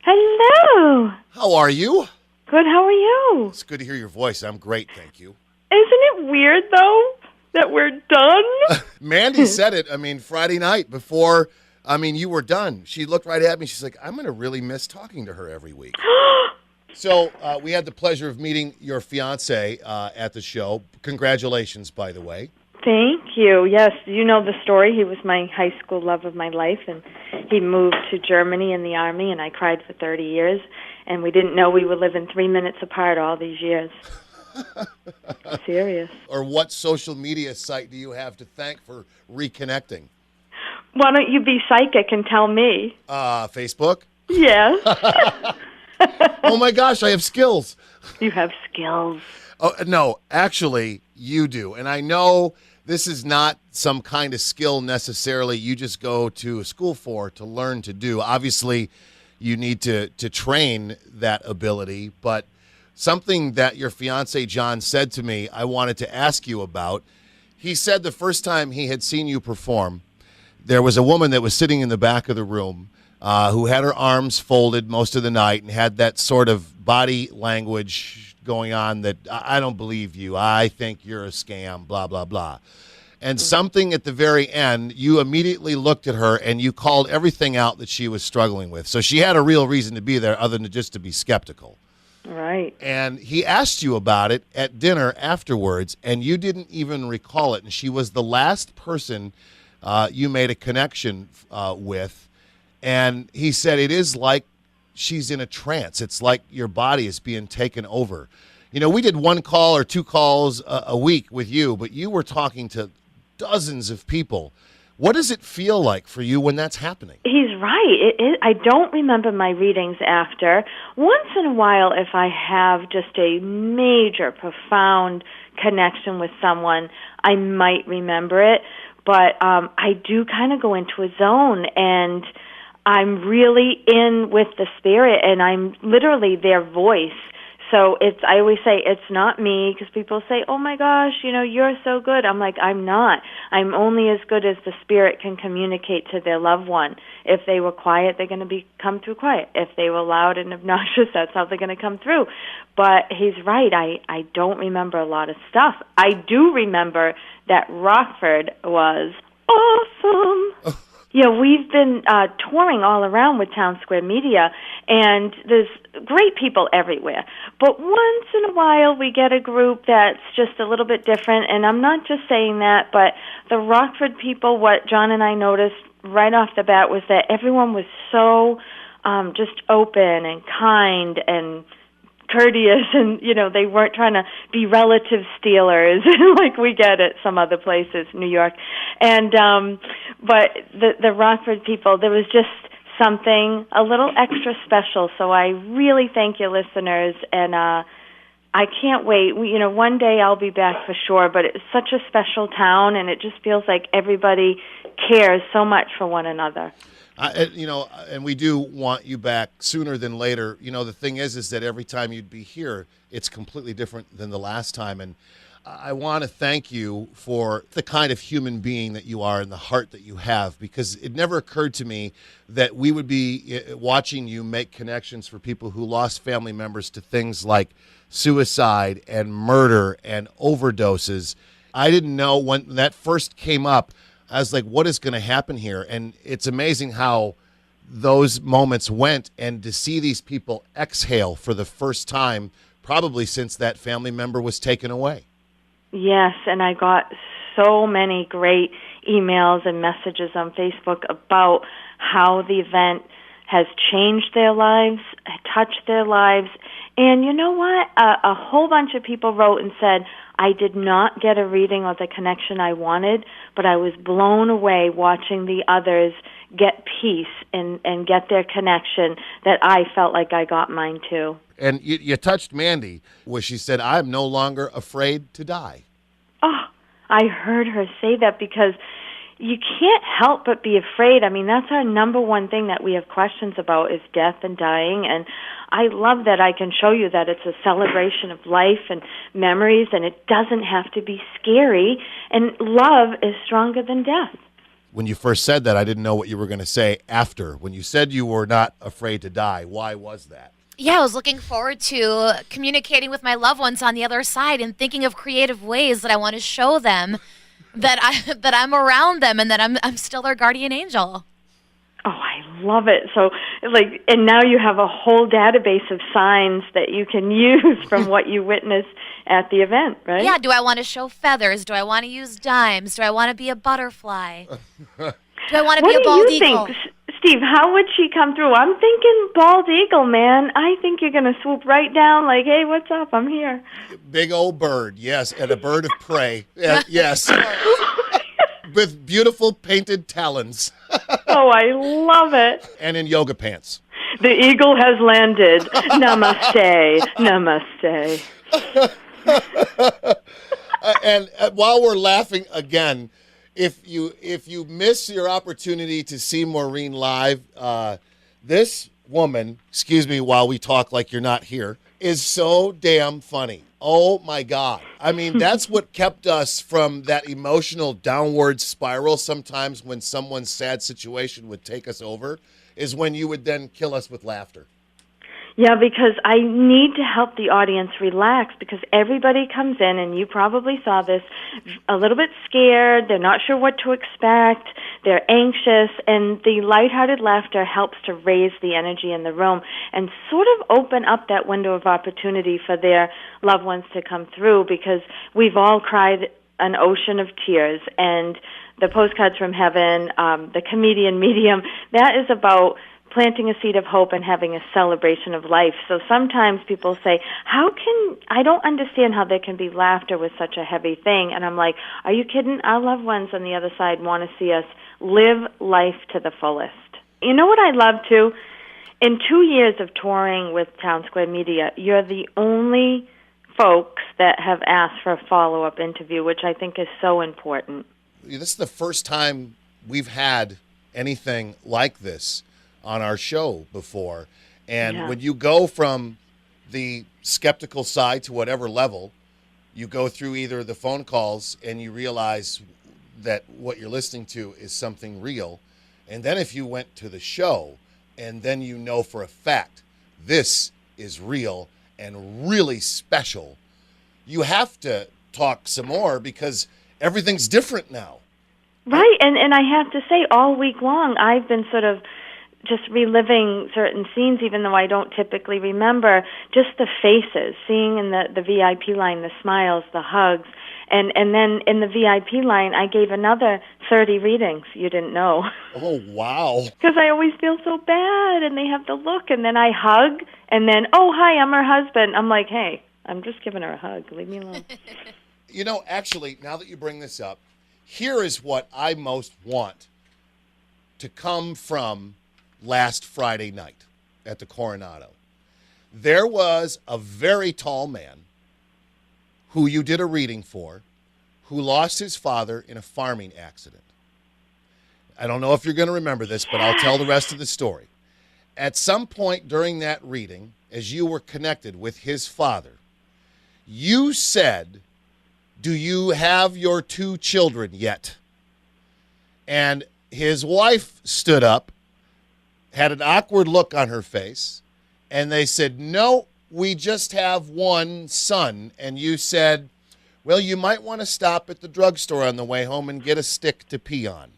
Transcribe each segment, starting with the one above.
Hello. How are you? Good, how are you? It's good to hear your voice. I'm great, thank you. Isn't it weird, though, that we're done? Mandy said it, Friday night before, you were done. She looked right at me. She's like, I'm going to really miss talking to her every week. So we had the pleasure of meeting your fiance at the show. Congratulations, by the way. Thank you. Yes, you know the story. He was my high school love of my life, and he moved to Germany in the Army, and I cried for 30 years, and we didn't know we were living 3 minutes apart all these years. Serious. Or what social media site do you have to thank for reconnecting? Why don't you be psychic and tell me? Facebook? Yes. Oh, my gosh, I have skills. You have skills. Oh, no, actually, you do. And I know this is not some kind of skill necessarily you just go to a school for to learn to do. Obviously, you need to train that ability. But something that your fiancé, John, said to me, I wanted to ask you about. He said the first time he had seen you perform, there was a woman that was sitting in the back of the room who had her arms folded most of the night and had that sort of body language going on that I don't believe you. I think you're a scam, blah, blah, blah. And something at the very end, you immediately looked at her and you called everything out that she was struggling with. So she had a real reason to be there other than just to be skeptical. Right. And he asked you about it at dinner afterwards, and you didn't even recall it. And she was the last person you made a connection with. And he said it is like she's in a trance. It's like your body is being taken over. You know, we did one call or two calls a week with you, but you were talking to dozens of people. What does it feel like for you when that's happening? He's right. I don't remember my readings after. Once in a while, if I have just a major, profound connection with someone, I might remember it. But I do kind of go into a zone, and I'm really in with the spirit, and I'm literally their voice. So I always say it's not me, because people say, oh my gosh, you're so good. I'm like, I'm not. I'm only as good as the spirit can communicate to their loved one. If they were quiet, they're going to come through quiet. If they were loud and obnoxious, that's how they're going to come through. But he's right. I don't remember a lot of stuff. I do remember that Rockford was awesome. Yeah, we've been touring all around with Town Square Media, and there's great people everywhere. But once in a while, we get a group that's just a little bit different, and I'm not just saying that, but the Rockford people, what John and I noticed right off the bat was that everyone was so just open and kind and courteous, and they weren't trying to be relative stealers like we get at some other places, New York. And but the Rockford people, there was just something a little extra special. So I really thank you, listeners, and I can't wait. One day I'll be back for sure, but it's such a special town, and it just feels like everybody cares so much for one another. And we do want you back sooner than later. The thing is that every time you'd be here, it's completely different than the last time. And I want to thank you for the kind of human being that you are and the heart that you have, because it never occurred to me that we would be watching you make connections for people who lost family members to things like suicide and murder and overdoses. I didn't know when that first came up. I was like, what is going to happen here? And it's amazing how those moments went, and to see these people exhale for the first time, probably since that family member was taken away. Yes, and I got so many great emails and messages on Facebook about how the event has changed their lives, touched their lives. And you know what? A whole bunch of people wrote and said, I did not get a reading or the connection I wanted, but I was blown away watching the others get peace and get their connection that I felt like I got mine too. And you touched Mandy, where she said, I'm no longer afraid to die. Oh, I heard her say that, because you can't help but be afraid. I mean, that's our number one thing that we have questions about, is death and dying. And I love that I can show you that it's a celebration of life and memories, and it doesn't have to be scary. And love is stronger than death. when you first said that, I didn't know what you were going to say after. When you said you were not afraid to die, why was that? Yeah, I was looking forward to communicating with my loved ones on the other side and thinking of creative ways that I want to show them that I'm around them and that I'm still their guardian angel. Oh, I love it. So, and now you have a whole database of signs that you can use from what you witnessed at the event, right? Yeah, do I want to show feathers? Do I want to use dimes? Do I want to be a butterfly? Do I want to be a bald eagle? What do you think, Steve? How would she come through? I'm thinking bald eagle, man. I think you're going to swoop right down like, hey, what's up? I'm here. Big old bird, yes, and a bird of prey, yes. With beautiful painted talons. Oh, I love it. And in yoga pants. The eagle has landed. Namaste. Namaste. And while we're laughing again, if you miss your opportunity to see Maureen live, this woman, excuse me while we talk like you're not here, is so damn funny. Oh, my God. I mean, that's what kept us from that emotional downward spiral sometimes when someone's sad situation would take us over, is when you would then kill us with laughter. Yeah, because I need to help the audience relax because everybody comes in, and you probably saw this, a little bit scared. They're not sure what to expect. They're anxious, and the lighthearted laughter helps to raise the energy in the room and sort of open up that window of opportunity for their loved ones to come through because we've all cried an ocean of tears, and the Postcards from Heaven, the comedian medium, that is about planting a seed of hope and having a celebration of life. So sometimes people say, I don't understand how there can be laughter with such a heavy thing. And I'm like, are you kidding? Our loved ones on the other side want to see us live life to the fullest. You know what I love too? In 2 years of touring with Town Square Media, you're the only folks that have asked for a follow-up interview, which I think is so important. This is the first time we've had anything like this on our show before. And when you go from the skeptical side to whatever level, you go through either the phone calls and you realize that what you're listening to is something real. And then if you went to the show and then you know for a fact this is real and really special, you have to talk some more because everything's different now. Right. And I have to say, all week long, I've been sort of just reliving certain scenes, even though I don't typically remember, just the faces, seeing in the VIP line, the smiles, the hugs. And then in the VIP line, I gave another 30 readings you didn't know. Oh, wow. Because I always feel so bad, and they have to look, and then I hug, and then, oh, hi, I'm her husband. I'm like, hey, I'm just giving her a hug. Leave me alone. You know, actually, now that you bring this up, here is what I most want to come from last Friday night at the Coronado. There was a very tall man who you did a reading for who lost his father in a farming accident. I don't know if you're going to remember this, but I'll tell the rest of the story. At some point during that reading, as you were connected with his father, you said, "Do you have your 2 children yet?" And his wife stood up, had an awkward look on her face, and they said, "No, we just have 1 son." And you said, "Well, you might want to stop at the drugstore on the way home and get a stick to pee on."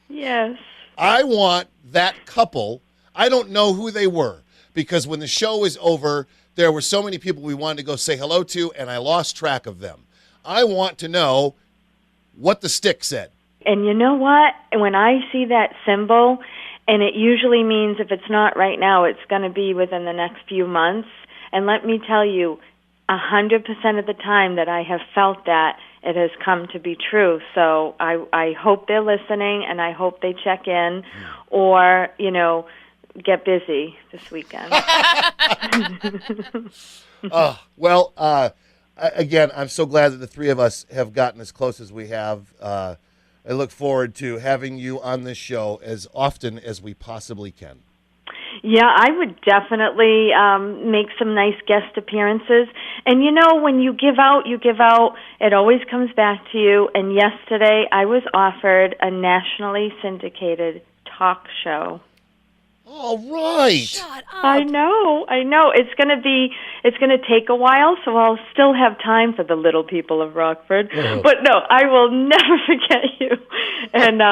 Yes. I want that couple. I don't know who they were because when the show is over, there were so many people we wanted to go say hello to, and I lost track of them. I want to know what the stick said. And you know what? When I see that symbol, and it usually means if it's not right now, it's going to be within the next few months. And let me tell you, 100% of the time that I have felt that, it has come to be true. So I hope they're listening, and I hope they check in or, get busy this weekend. Again, I'm so glad that the 3 of us have gotten as close as we have. I look forward to having you on this show as often as we possibly can. Yeah, I would definitely make some nice guest appearances. And when you give out, it always comes back to you. And yesterday I was offered a nationally syndicated talk show. All right. Shut up. I know. It's going to take a while, so I'll still have time for the little people of Rockford. Oh. But no, I will never forget you. And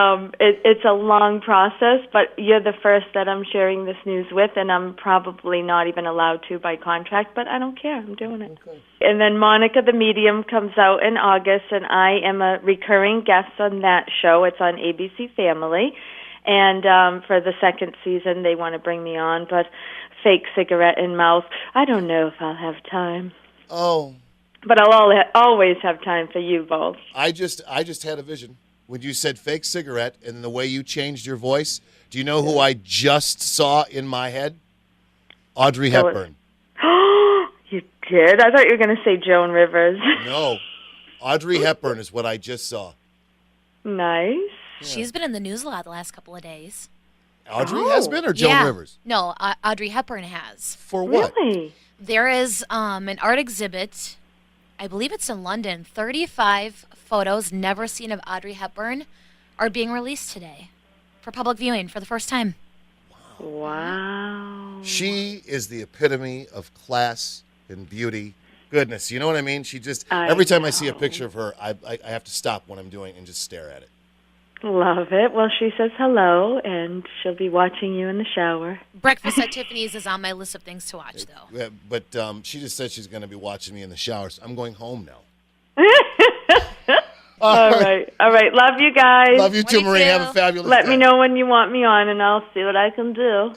it's a long process, but you're the first that I'm sharing this news with, and I'm probably not even allowed to by contract, but I don't care. I'm doing it. Okay. And then Monica the Medium comes out in August, and I am a recurring guest on that show. It's on ABC Family. And for the second season, they want to bring me on, but fake cigarette in mouth, I don't know if I'll have time. Oh. But I'll always have time for you both. I just had a vision. When you said fake cigarette and the way you changed your voice, do you know who I just saw in my head? Audrey Hepburn. You did? I thought you were going to say Joan Rivers. No. Audrey Hepburn is what I just saw. Nice. Yeah. She's been in the news a lot the last couple of days. Audrey has been, or Joan Rivers? No, Audrey Hepburn has. For what? Really? There is an art exhibit, I believe it's in London. 35 photos never seen of Audrey Hepburn are being released today for public viewing for the first time. Wow. She is the epitome of class and beauty. Goodness, you know what I mean? She just, every time I see a picture of her, I have to stop what I'm doing and just stare at it. Love it. Well, she says hello, and she'll be watching you in the shower. Breakfast at Tiffany's is on my list of things to watch, though. Yeah, but she just said she's going to be watching me in the shower, so I'm going home now. All right. Love you guys. Love you too, Maureen. Have a fabulous day. Let me know when you want me on, and I'll see what I can do.